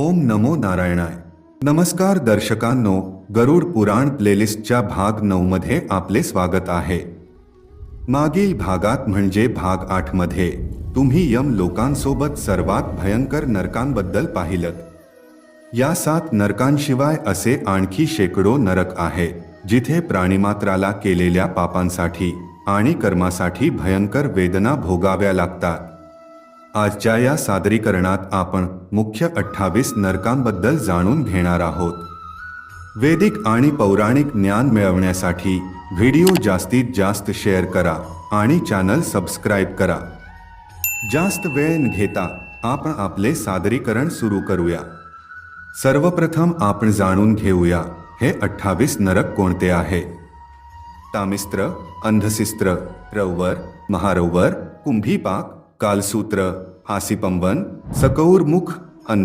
ओम नमो नारायणाय. नमस्कार दर्शकांनो, गरुड पुराण प्लेलिस्टच्या भाग 9 मध्ये आपले स्वागत आहे. मागील भागात म्हणजे भाग 8 मध्ये तुम्ही यम लोकांसोबत सर्वात भयंकर नरकांबद्दल पाहिलं. या 7 नरकांशिवाय असे आणखी शेकडो नरक आहे जिथे प्राणिमात्राला केलेल्या पापांसाठी आणि कर्मासाठी भयंकर वेदना भोगाव्या लागतात. आजच्या या सादरीकरणात आपण मुख्य 28 नरकांबद्दल जाणून घेणार आहोत. वैदिक आणि पौराणिक ज्ञान मिळवण्यासाठी व्हिडिओ जास्तीत जास्त शेअर करा आणि चॅनल सबस्क्राइब करा. जास्त वेळ न घेता आपण आपले सादरीकरण सुरू करूया. सर्वप्रथम आपण जाणून घेऊया हे 28 नरक कोणते आहे. तामिस्त्र, अंधशिस्त्र, रौवर, महारौवर, कुंभीपाक, कालसूत्र, हासीपंवन, सकौरमुख,